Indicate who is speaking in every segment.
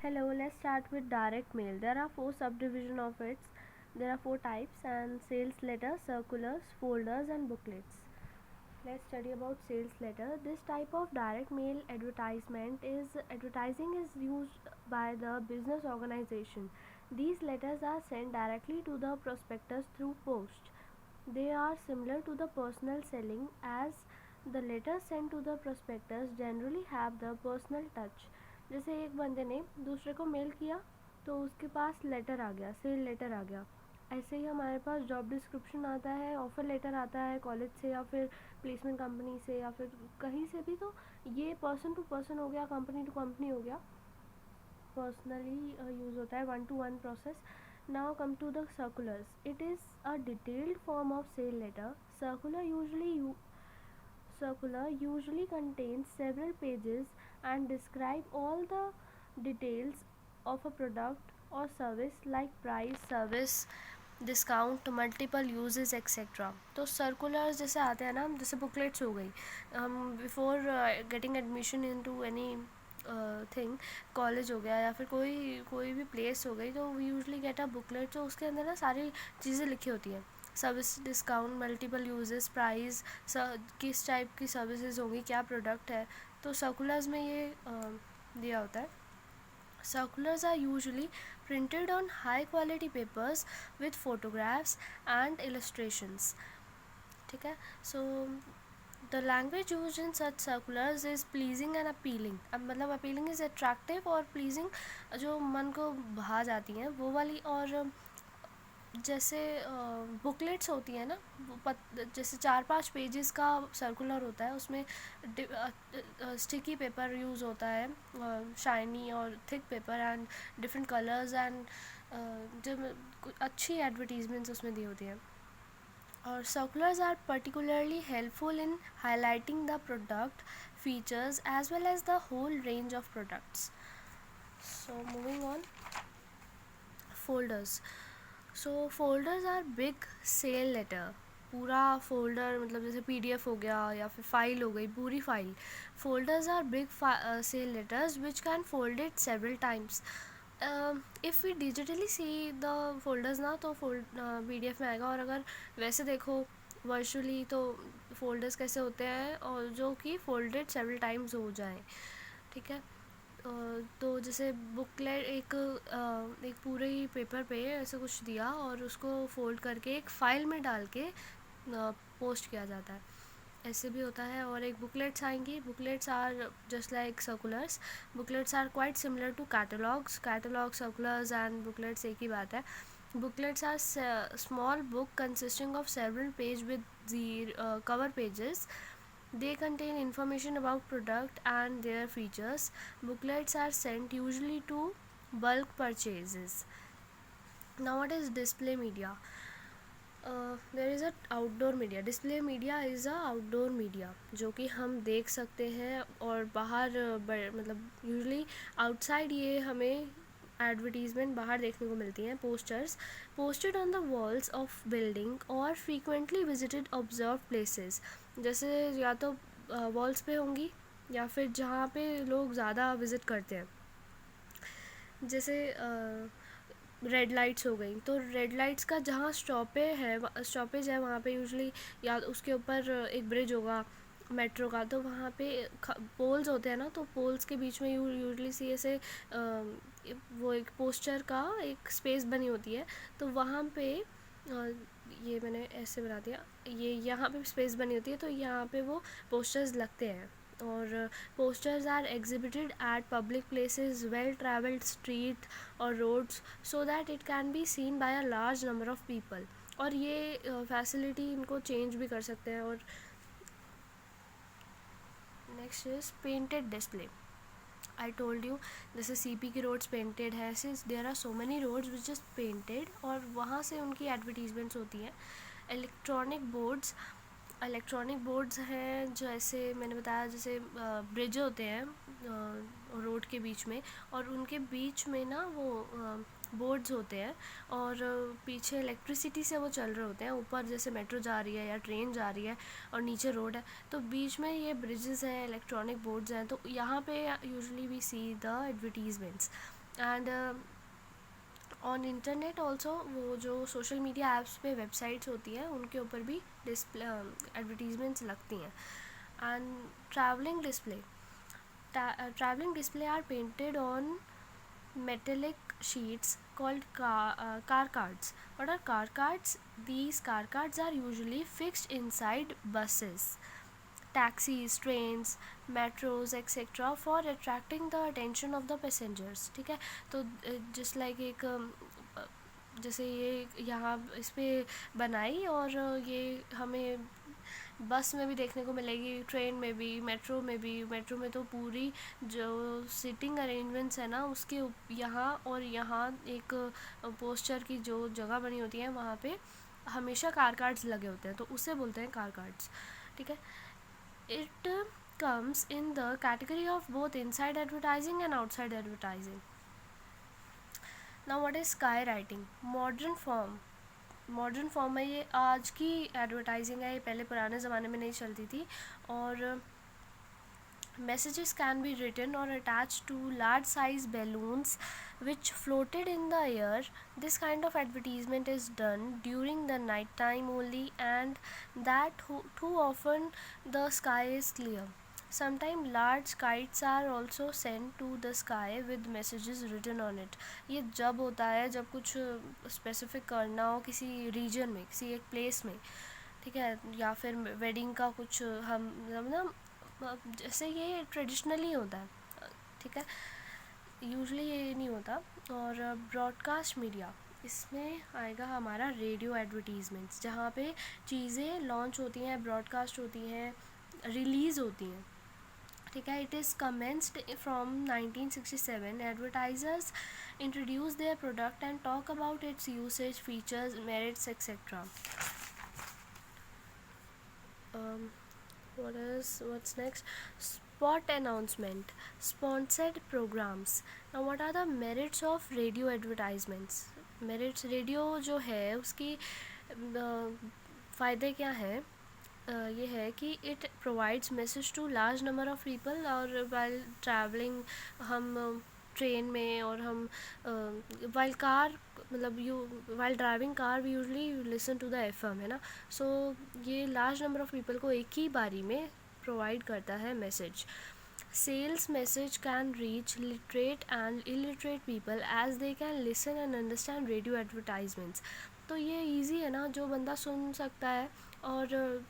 Speaker 1: Hello, let's start with direct mail. There are four subdivisions of it. There are four types and sales letters, circulars, folders and booklets. Let's study about sales letter. This type of direct mail advertising is used by the business organization. These letters are sent directly to the prospectus through post. They are similar to the personal selling as the letters sent to the prospectus generally have the personal touch. जैसे एक बंदे ने दूसरे को mail किया तो उसके पास letter आ गया, सेल लेटर आ गया। ऐसे ही हमारे पास जॉब डिस्क्रिप्शन आता है, ऑफ़र लेटर आता है कॉलेज से या फिर प्लेसमेंट कंपनी से या फिर कहीं से भी। तो ये पर्सन टू पर्सन हो गया, कंपनी टू कंपनी हो गया, पर्सनली यूज़ होता है, 1-to-1 process. Now come to the circulars. It is a detailed form of sale letter. Circular usually contains several pages and describe all the details of a product or service like price, service, discount, multiple uses etcetera. तो circulars जैसे आते हैं ना, जैसे booklets हो गई, हम before getting admission into any thing, college हो गया या फिर कोई भी प्लेस हो गई, तो we usually get a booklet. तो उसके अंदर ना सारी चीज़ें लिखी होती हैं, service, discount, multiple uses, price, किस टाइप की सर्विसेज होंगी, क्या प्रोडक्ट है. तो सर्कुलर्स में ये दिया होता है. Circulars are usually printed on high quality papers with photographs and illustrations. ठीक है. So the language used in such circulars is pleasing and appealing. अब मतलब appealing is attractive और pleasing जो मन को भा जाती हैं वो वाली. और जैसे बुकलेट्स होती है ना, जैसे 4-5 पेजेस का सर्कुलर होता है, उसमें स्टिकी पेपर यूज़ होता है, शाइनी और thick paper and different colours and जो अच्छी एडवर्टीजमेंट्स उसमें दी होती हैं. और circulars are particularly helpful in highlighting the product features as well as the whole range of products. So moving on, folders. So folders are big sale letter. पूरा folder मतलब जैसे PDF हो गया या फिर फाइल हो गई, पूरी file. Folders are big sale letters which can fold it several times. If we digitally see the folders ना, तो PDF में आएगा. और अगर वैसे देखो वर्चुअली तो फोल्डर्स कैसे होते हैं, और जो कि फोल्डेड सेवरल टाइम्स हो जाएं. ठीक है. तो जैसे बुकलेट एक पूरे ही पेपर पे ऐसे कुछ दिया और उसको फोल्ड करके एक फ़ाइल में डाल के पोस्ट किया जाता है, ऐसे भी होता है. और एक बुकलेट्स आएंगी. Booklets are just like circulars. Booklets are quite similar to catalogues. Circulars and booklets एक ही बात है. Booklets are small book consisting of several pages with the cover pages. They contain information about product and their features. Booklets are sent usually to bulk purchases. Now what is display media? There is a outdoor media. Display media is a outdoor media जो कि हम देख सकते हैं और बाहर मतलब usually outside ये हमें एडवर्टीज़मेंट बाहर देखने को मिलती हैं. Posters posted on the walls of building और फ्रीक्वेंटली विजिटेड ऑब्जर्व प्लेसेस. जैसे या तो वॉल्स पे होंगी या फिर जहाँ पे लोग ज़्यादा विज़िट करते हैं. जैसे रेड लाइट्स हो गई, तो रेड लाइट्स का जहाँ स्टॉपेज है वहाँ पे यूजली, या उसके ऊपर एक ब्रिज होगा मेट्रो का, तो वहाँ पे पोल्स होते हैं ना, तो पोल्स के बीच में यूजली सी ऐसे वो एक पोस्टर का एक स्पेस बनी होती है. तो वहाँ पे ये मैंने ऐसे बना दिया, ये यहाँ पे स्पेस बनी होती है, तो यहाँ पे वो पोस्टर्स लगते हैं. और posters are exhibited at public places, well travelled street और roads, so that it can be seen by a large number of people. और ये फैसिलिटी इनको चेंज भी कर सकते हैं. और next is painted display. I told you जैसे CP की रोड्स पेंटेड है, since there are so many roads which is painted, और वहाँ से उनकी एडवर्टीजमेंट्स होती हैं. इलेक्ट्रॉनिक बोर्ड्स हैं, जैसे मैंने बताया, जैसे ब्रिज होते हैं रोड के बीच में, और उनके बीच में ना वो बोर्ड्स होते हैं, और पीछे इलेक्ट्रिसिटी से वो चल रहे होते हैं. ऊपर जैसे मेट्रो जा रही है या ट्रेन जा रही है और नीचे रोड है, तो बीच में ये ब्रिजेस हैं, इलेक्ट्रॉनिक बोर्ड्स हैं. तो यहाँ पे usually we see the advertisements. And on internet also, वो जो सोशल मीडिया ऐप्स पे वेबसाइट्स होती हैं उनके ऊपर भी डिस्प्ले एडवर्टीजमेंट्स लगती हैं. And travelling display, traveling display are painted on metallic sheets called car cards. What are car cards? These car cards are usually fixed inside buses, taxis, trains, metros, etc. for attracting the attention of the passengers. ठीक है, तो just like एक जैसे ये यहाँ इस पर बनाई और ये हमें बस में भी देखने को मिलेगी, ट्रेन में भी, मेट्रो में भी. मेट्रो में तो पूरी जो सीटिंग अरेंजमेंट्स है ना उसके यहाँ और यहाँ एक पोस्चर की जो जगह बनी होती है वहाँ पे हमेशा कार कार्ड्स लगे होते हैं, तो उसे बोलते हैं कार कार्ड्स. ठीक है, it comes in the category of both inside advertising and outside advertising. Now what is skywriting? Modern form में ये आज की एडवर्टाइजिंग है, ये पहले पुराने ज़माने में नहीं चलती थी. और messages can be written or attached to large size balloons which floated in the air. This kind of advertisement is done during the night time only, and that too often the sky is clear. Sometimes large kites are also sent to the sky with messages written on it. ये जब होता है जब कुछ specific करना हो किसी reason में, किसी एक प्लेस में. ठीक है, या फिर वेडिंग का कुछ हम ना, जैसे ये ट्रेडिशनली होता है. ठीक है, यूजुअली ये नहीं होता. और ब्रॉडकास्ट मीडिया, इसमें आएगा हमारा रेडियो एडवर्टीज़मेंट्स, जहाँ पे चीज़ें लॉन्च होती हैं, ब्रॉडकास्ट होती हैं, रिलीज़ होती हैं. ठीक है, it is commenced from 1967. Advertisers introduce their product and talk about it's usage, features, merits, etcetera. What's next? Spot announcement, sponsored programs. Now what are the merits of radio advertisements? Merits, radio जो है उसकी फ़ायदे क्या है? ये है कि it provides message to large number of people. और वाइल ट्रैवलिंग, हम ट्रेन में और हम वाइल कार, मतलब while driving car we usually listen to the FM, है ना. सो ये लार्ज नंबर ऑफ़ पीपल को एक ही बारी में प्रोवाइड करता है message. Sales message can reach literate and illiterate people as they can listen and understand radio advertisements. तो ये ईजी है ना, जो बंदा सुन सकता है और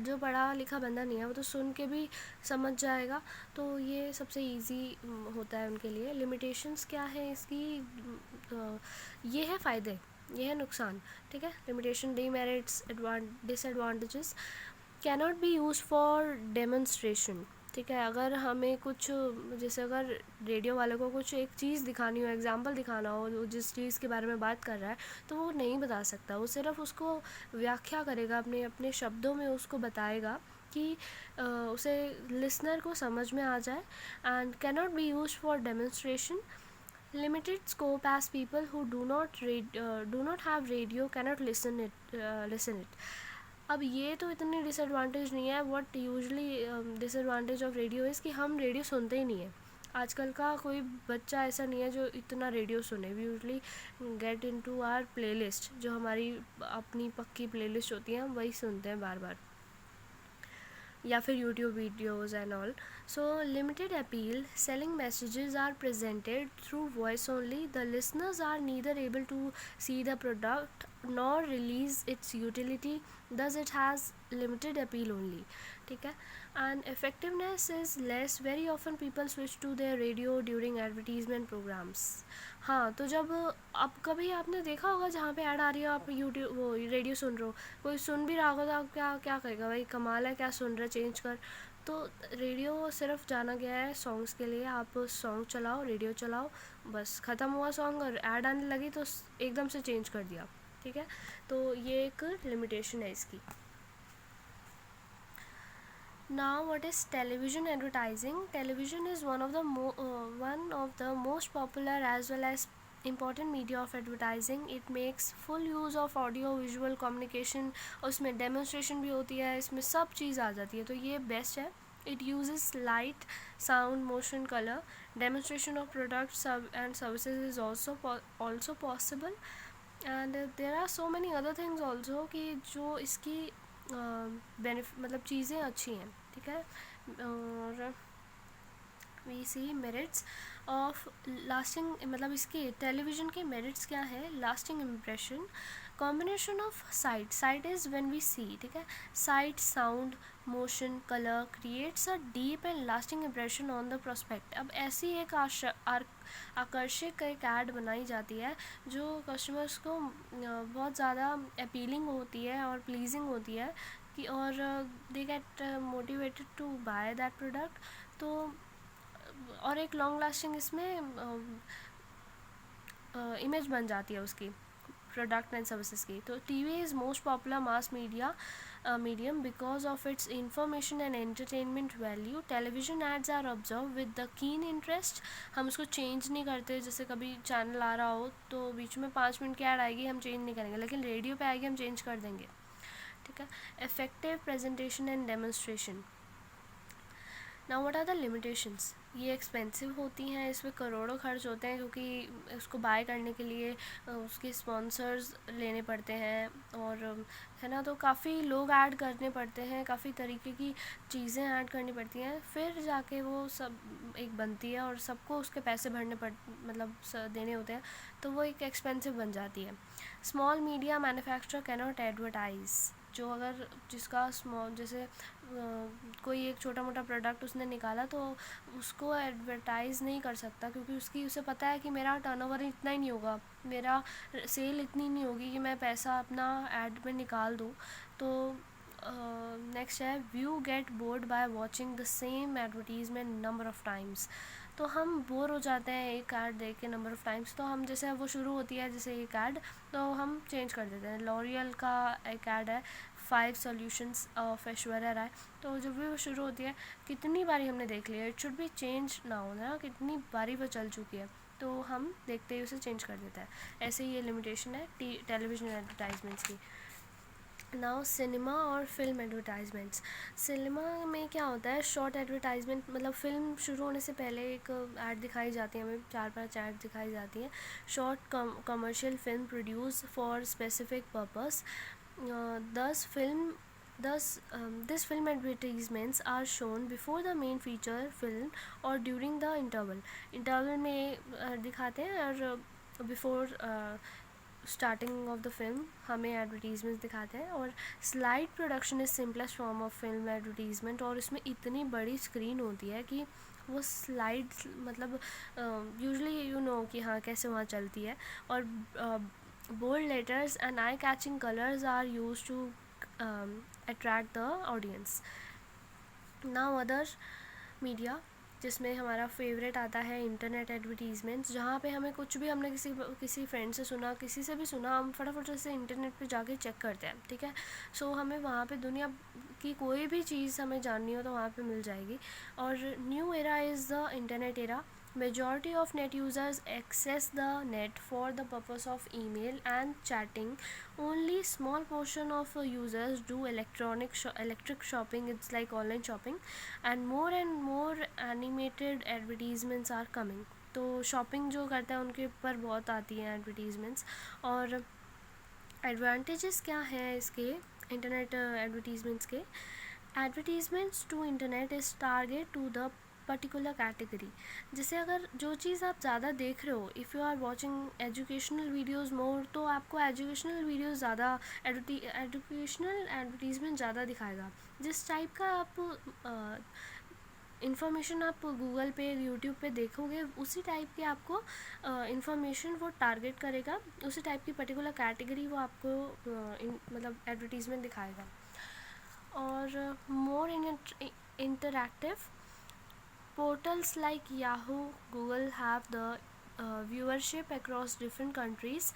Speaker 1: जो पढ़ा लिखा बंदा नहीं है वो तो सुन के भी समझ जाएगा. तो ये सबसे इजी होता है उनके लिए. लिमिटेशंस क्या है इसकी? ये है फ़ायदे, ये है नुकसान. ठीक है, limitation, demerits, disadvantages. Cannot be use for demonstration. ठीक है, अगर हमें कुछ, जैसे अगर रेडियो वाले को कुछ एक चीज़ दिखानी हो, एग्जांपल दिखाना हो, जिस चीज़ के बारे में बात कर रहा है, तो वो नहीं बता सकता. वो सिर्फ उसको व्याख्या करेगा, अपने अपने शब्दों में उसको बताएगा कि उसे लिसनर को समझ में आ जाए. And cannot be use for demonstration. Limited scope as people who do not have radio cannot listen it. अब ये तो इतनी डिसएडवांटेज नहीं है. What usually disadvantage of radio is कि हम रेडियो सुनते ही नहीं है. आजकल का कोई बच्चा ऐसा नहीं है जो इतना रेडियो सुने. We usually get into our playlist, जो हमारी अपनी पक्की प्लेलिस्ट होती है, हम वही सुनते हैं बार बार, या फिर YouTube videos and all. So limited appeal, selling messages are presented through voice only. The listeners are neither able to see the product nor release its utility, thus it has limited appeal only. ठीक है, and effectiveness is less. Very often people switch to their radio during advertisement programs. हाँ, तो जब अब कभी आपने देखा होगा जहाँ पे ऐड आ रही हो, आप यूट्यूब वो रेडियो सुन रहे हो, कोई सुन भी रहा होगा तो आप क्या क्या कहेगा, भाई कमाल है, क्या सुन रहे, चेंज कर. तो रेडियो सिर्फ जाना गया है सॉन्ग्स के लिए. आप सॉन्ग चलाओ, रेडियो चलाओ, बस ख़त्म हुआ सॉन्ग और ऐड आने लगी तो एकदम से चेंज कर दिया. ठीक है, तो ये एक लिमिटेशन है इसकी. Now what is television advertising? Television is one of the most popular as well as important media of advertising. It makes full use of audio visual communication. उसमें डेमोन्स्ट्रेशन भी होती है, इसमें सब चीज़ आ जाती है, तो ये बेस्ट है. It uses light, sound, motion, color. Demonstration of products and services is also possible. And there are so many other things also कि जो इसकी मतलब चीज़ें अच्छी हैं, ठीक है. और we see merits of lasting, मतलब इसके टेलीविज़न के मेरिट्स क्या है. Lasting impression, combination of sight is when we see, ठीक है. Sight, sound, motion, colour creates a deep and lasting impression on the prospect. अब ऐसी एक आकर्षक एक ऐड बनाई जाती है जो कस्टमर्स को बहुत ज़्यादा अपीलिंग होती है और प्लीजिंग होती है कि, और they get motivated to buy that product. तो और एक लॉन्ग लास्टिंग इसमें इमेज बन जाती है उसकी प्रोडक्ट एंड सर्विसेज की. तो TV is most popular mass media medium because of its information and entertainment value. television ads are observed with the keen interest. हम उसको चेंज नहीं करते, जैसे कभी चैनल आ रहा हो तो बीच में 5 मिनट की ऐड आएगी, हम चेंज नहीं करेंगे, लेकिन रेडियो पे आएगी हम चेंज कर देंगे, ठीक है. Effective presentation and demonstration. Now what are the limitations. ये एक्सपेंसिव होती हैं, इसमें करोड़ों खर्च होते हैं क्योंकि उसको बाय करने के लिए उसके स्पॉन्सर्स लेने पड़ते हैं, और है ना, तो काफ़ी लोग ऐड करने पड़ते हैं, काफ़ी तरीके की चीज़ें ऐड करनी पड़ती हैं, फिर जाके वो सब एक बनती है और सबको उसके पैसे मतलब देने होते हैं, तो वो एक एक्सपेंसिव बन जाती है. Small media manufacturer cannot advertise. जो अगर जिसका स्मॉल, जैसे कोई एक छोटा मोटा प्रोडक्ट उसने निकाला तो उसको एडवर्टाइज़ नहीं कर सकता, क्योंकि उसे पता है कि मेरा टर्नओवर इतना ही नहीं होगा, मेरा सेल इतनी नहीं होगी कि मैं पैसा अपना ऐड में निकाल दूँ. तो नेक्स्ट है view get bored by watching the same advertisement number of times. तो हम बोर हो जाते हैं एक ऐड देख के नंबर ऑफ़ टाइम्स, तो हम जैसे वो शुरू होती है जैसे एक ऐड, तो हम चेंज कर देते हैं. लॉरियल का एक ऐड है 5 सॉल्यूशंस ऑफ ऐश्वर्या राय. तो जब भी वो शुरू होती है कितनी बारी हमने देख लिया, इट शुड बी चेंज ना हो ना, कितनी बारी वो चल चुकी है, तो हम देखते ही उसे चेंज कर देते हैं. ऐसे ही ये लिमिटेशन है टेलीविज़न एडवर्टाइजमेंट्स की. नाउ सिनेमा और फिल्म एडवर्टाइजमेंट्स. सिनेमा में क्या होता है, शॉर्ट एडवर्टाइजमेंट, मतलब फिल्म शुरू होने से पहले एक ऐड दिखाई जाती है, हमें 4-5 ऐड दिखाई जाती है. Short commercial film produce for specific purpose. This film advertisements are shown before the main feature film or during the interval में दिखाते हैं, और before starting of the film हमें एडवर्टीज़मेंट्स दिखाते हैं. और slide production is simplest form of film advertisement, और इसमें इतनी बड़ी स्क्रीन होती है कि वो स्लाइड, मतलब यूजुअली यू नो कि हाँ कैसे वहाँ चलती है. और bold letters and eye catching colours are use to attract the audience. Now other media, जिसमें हमारा फेवरेट आता है इंटरनेट एडवर्टीज़मेंट्स, जहाँ पे हमें कुछ भी, हमने किसी फ्रेंड से सुना, किसी से भी सुना, हम फटाफट से इंटरनेट पे जाके चेक करते हैं, ठीक है. सो हमें वहाँ पे दुनिया की कोई भी चीज़ हमें जाननी हो तो वहाँ पे मिल जाएगी. और new era is the internet era. Majority of net users access the net for the purpose of email and chatting. Only small portion of users do electric shopping. It's like online shopping, and more animated advertisements are coming. तो shopping जो करते हैं उनके ऊपर बहुत आती हैं advertisements. और एडवांटेजेस क्या हैं इसके इंटरनेट एडवर्टीज़मेंट्स के. Advertisements to internet is target to the particular category. जैसे अगर जो चीज़ आप ज़्यादा देख रहे हो, if you are watching educational videos more, तो आपको एजुकेशनल वीडियोज़ ज़्यादा, एजुकेशनल एडवर्टीज़मेंट ज़्यादा दिखाएगा. जिस टाइप का आप इन्फॉर्मेशन आप गूगल पे, यूट्यूब पे देखोगे, उसी टाइप की आपको इन्फॉर्मेशन वो टारगेट करेगा, उसी टाइप की पर्टिकुलर कैटेगरी वो आपको मतलब एडवर्टीज़मेंट दिखाएगा. और मोर interactive. Portals like Yahoo, Google have the viewership across different countries.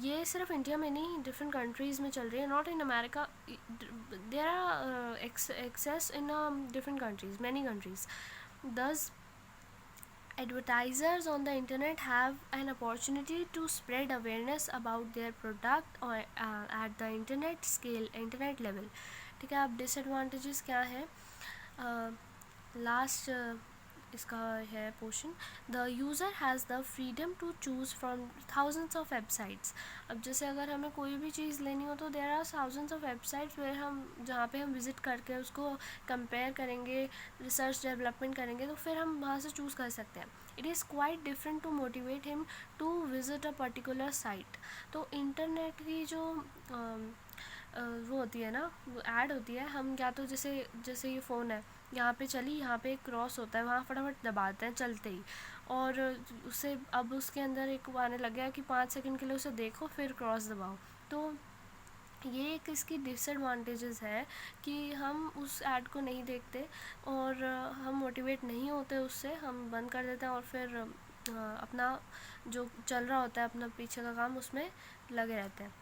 Speaker 1: ये सिर्फ इंडिया में नहीं, डिफरेंट कंट्रीज़ में चल रही है. Not in America, there are access in different countries, many countries. Thus, advertisers on the internet have an opportunity to spread awareness about their product or at the internet level. ठीक है. अब disadvantages क्या है. Last इसका है portion, the user has the freedom to choose from thousands of websites. अब जैसे अगर हमें कोई भी चीज़ लेनी हो तो there are thousands of websites where हम जहाँ पे हम विज़िट करके उसको कंपेयर करेंगे, रिसर्च डेवलपमेंट करेंगे, तो फिर हम वहाँ से चूज़ कर सकते हैं। It is quite different to motivate him to visit a particular site. तो इंटरनेट की जो वो होती है ना, वो ऐड होती है, हम क्या तो जैसे जैसे ये फ़ोन है, यहाँ पे चली, यहाँ पे एक क्रॉस होता है, वहाँ फटाफट दबाते हैं चलते ही, और उससे अब उसके अंदर एक वो आने लग गया है कि 5 सेकंड के लिए उसे देखो फिर क्रॉस दबाओ। तो ये एक इसकी डिसएडवांटेजेस है कि हम उस ऐड को नहीं देखते और हम मोटिवेट नहीं होते उससे, हम बंद कर देते हैं और फिर अपना जो चल रहा होता है अपना पीछे का काम उसमें लगे रहते हैं।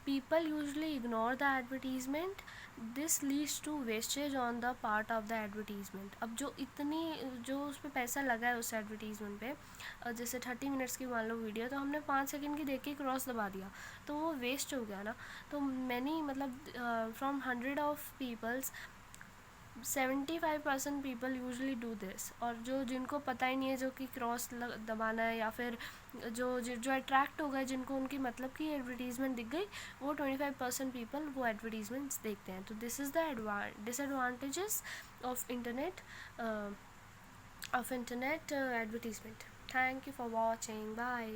Speaker 1: People usually ignore the advertisement. This leads to wastage on the part of the advertisement. अब जो उस पर पैसा लगा है उस एडवर्टीज़मेंट पे, जैसे 30 मिनट्स की मान लो वीडियो, तो हमने 5 सेकंड की देख के क्रॉस दबा दिया, तो वो वेस्ट हो गया ना। तो मैनी मतलब from 100 of people 75% people usually do this. और जो जिनको पता ही नहीं है, जो कि क्रॉस दबाना है, या फिर जो अट्रैक्ट हो गए, जिनको उनकी मतलब की एडवर्टीज़मेंट दिख गई, वो 25% पीपल वो एडवर्टीज़मेंट्स देखते हैं। तो this is the disadvantages of internet advertisement. Thank you for watching, bye.